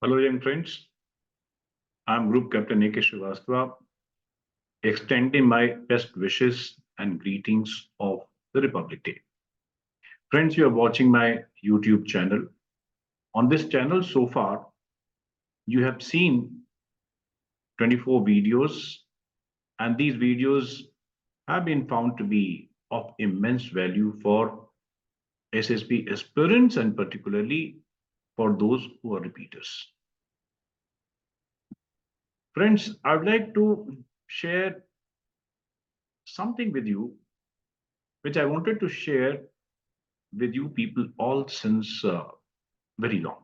Hello, young friends. I'm Group Captain A.K. Srivastava, extending my best wishes and greetings of the Republic Day. Friends, you are watching my YouTube channel. On this channel, so far, you have seen 24 videos, and these videos have been found to be of immense value for SSB aspirants and particularly for those who are repeaters. Friends, I would like to share something with you which I wanted to share with you people all since very long.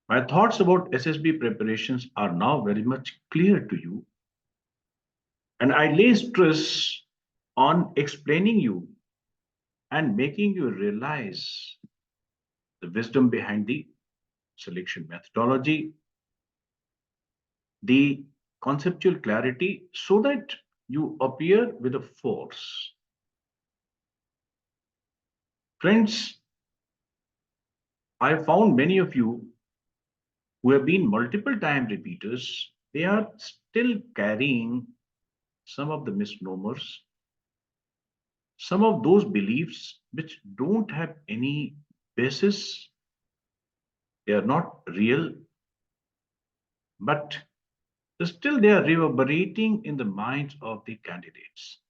My thoughts about SSB preparations are now very much clear to you, and I lay stress on explaining you and making you realize the wisdom behind the selection methodology, the conceptual clarity, so that you appear with a force. Friends, I found many of you who have been multiple time repeaters, they are still carrying some of the misnomers, some of those beliefs which don't have any basis, they are not real, but still they are reverberating in the minds of the candidates.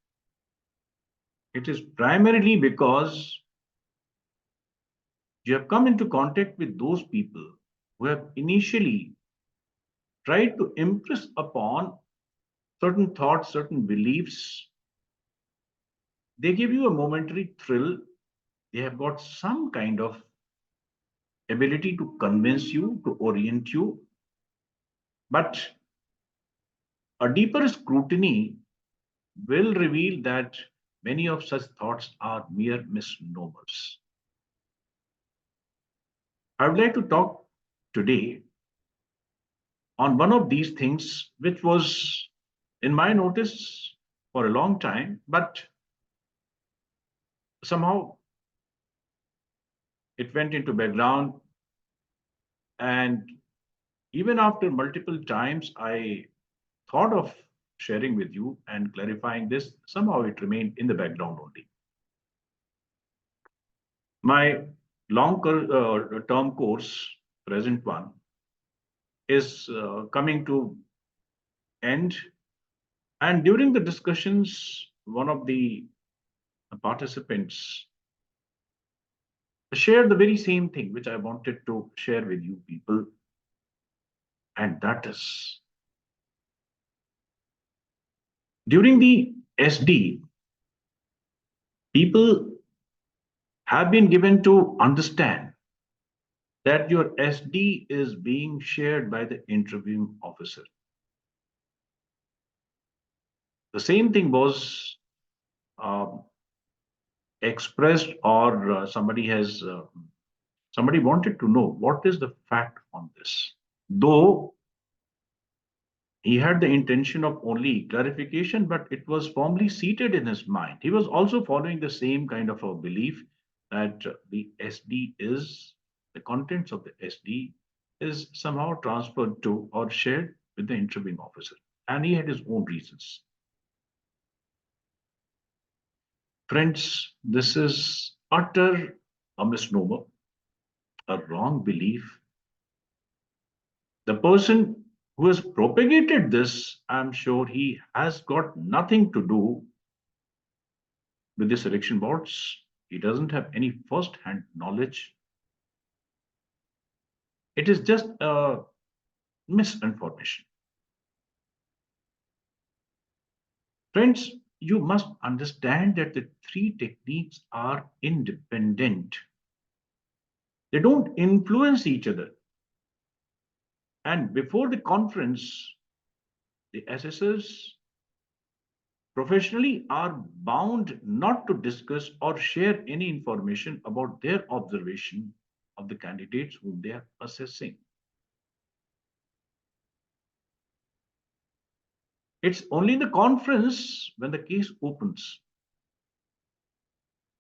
It is primarily because you have come into contact with those people who have initially tried to impress upon certain thoughts, certain beliefs. They give you a momentary thrill. They have got some kind of ability to convince you, to orient you. But a deeper scrutiny will reveal that many of such thoughts are mere misnomers. I would like to talk today on one of these things, which was in my notice for a long time, but somehow it went into background. And even after multiple times, I thought of sharing with you and clarifying this, somehow it remained in the background only. My long-term course, present one, is coming to end. And during the discussions, one of the participants shared the very same thing which I wanted to share with you people. And that is during the SD, people have been given to understand that your SD is being shared by the interviewing officer. The same thing was um, expressed, or somebody wanted to know what is the fact on this. Though he had the intention of only clarification, but it was firmly seated in his mind. He was also following the same kind of a belief that the SD is the contents of the SD is somehow transferred to or shared with the interviewing officer, and he had his own reasons. Friends, this is utter a misnomer, a wrong belief. The person who has propagated this, I'm sure he has got nothing to do with the selection boards. He doesn't have any first-hand knowledge. It is just a misinformation. Friends, you must understand that the three techniques are independent. They don't influence each other. And before the conference, the assessors professionally are bound not to discuss or share any information about their observation of the candidates whom they are assessing. It's only in the conference when the case opens.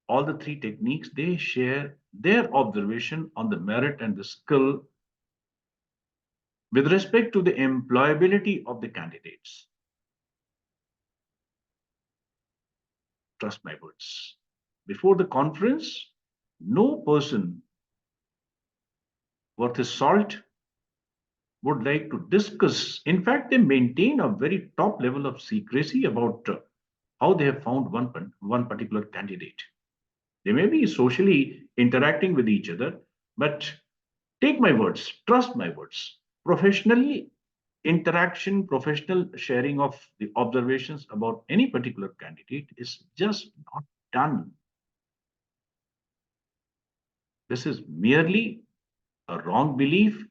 all the three techniques, they share their observation on the merit and the skill with respect to the employability of the candidates. Trust my words. Before the conference, no person worth his salt would like to discuss. In fact, they maintain a very top level of secrecy about how they have found one particular candidate. They may be socially interacting with each other, but take my words, trust my words. Professionally interaction, professional sharing of the observations about any particular candidate is just not done. This is merely a wrong belief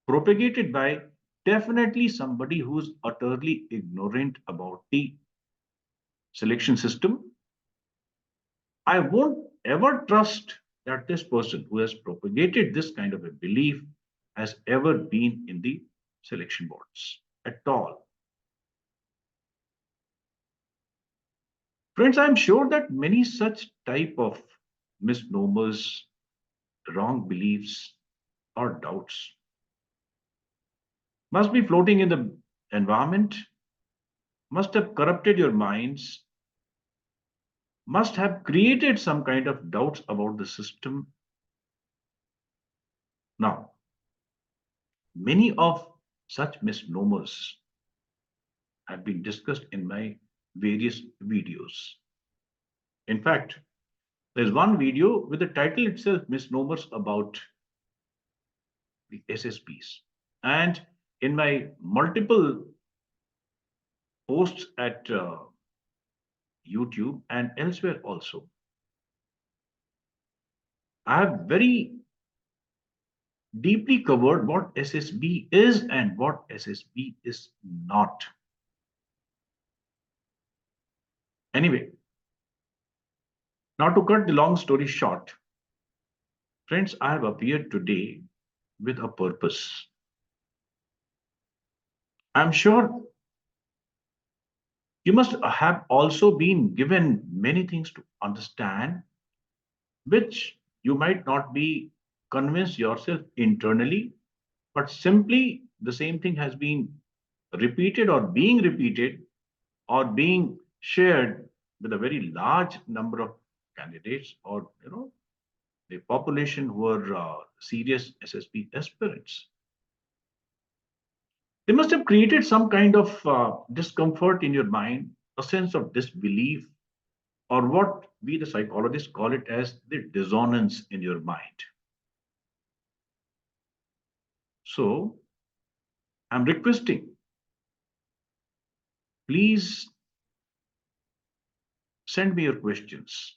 propagated by definitely somebody who's utterly ignorant about the selection system. I won't ever trust that this person who has propagated this kind of a belief has ever been in the selection boards at all. Friends, I'm sure that many such type of misnomers, wrong beliefs, or doubts must be floating in the environment, must have corrupted your minds, must have created some kind of doubts about the system. Now, many of such misnomers have been discussed in my various videos. In fact, there's one video with the title itself, Misnomers about the SSBs. And in my multiple posts at YouTube and elsewhere also, I have very deeply covered what SSB is and what SSB is not. Anyway, now to cut the long story short, friends, I have appeared today with a purpose. I'm sure you must have also been given many things to understand, which you might not be convinced yourself internally, but simply the same thing has been repeated or being shared with a very large number of candidates or the population who are serious SSB aspirants. They must have created some kind of discomfort in your mind, a sense of disbelief, or what we the psychologists call it as the dissonance in your mind. So I'm requesting, please send me your questions,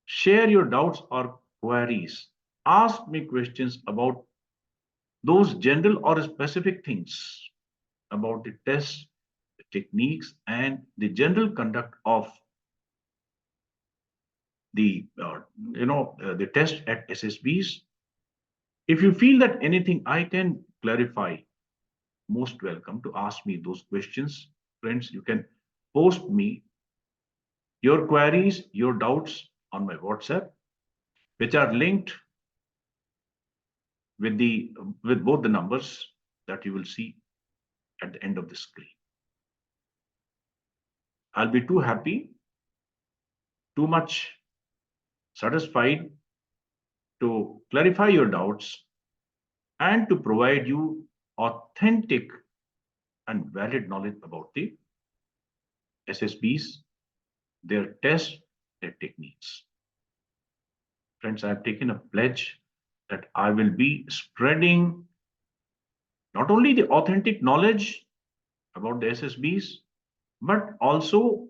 share your doubts or queries, ask me questions about those general or specific things about the tests, the techniques, and the general conduct of the the test at SSBs. If you feel that anything I can clarify, most welcome to ask me those questions. Friends, you can post me your queries, your doubts on my WhatsApp, which are linked with the with both the numbers that you will see at the end of the screen. I'll be too happy, too much satisfied to clarify your doubts and to provide you authentic and valid knowledge about the SSBs, their tests, their techniques. Friends, I have taken a pledge that I will be spreading not only the authentic knowledge about the SSBs, but also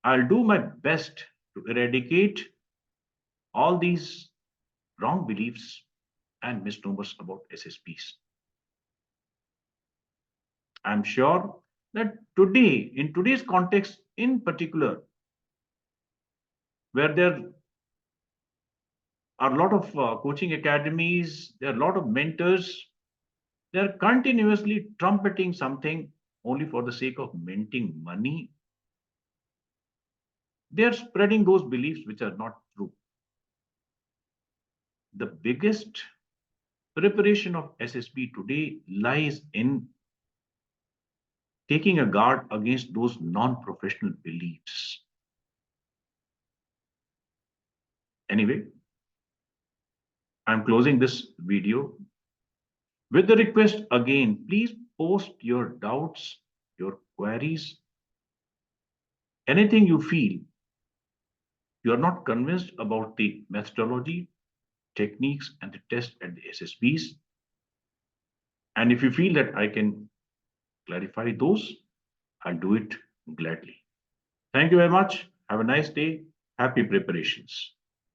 I'll do my best to eradicate all these wrong beliefs and misnomers about SSBs. I'm sure that today, in today's context in particular, where there are a lot of coaching academies, there are a lot of mentors, they're continuously trumpeting something only for the sake of minting money. They are spreading those beliefs which are not true. The biggest preparation of SSB today lies in taking a guard against those non-professional beliefs. Anyway, I'm closing this video with the request again, please post your doubts, your queries, anything you feel you are not convinced about the methodology, techniques, and the test at the SSBs. And if you feel that I can clarify those, I'll do it gladly. Thank you very much. Have a nice day. Happy preparations.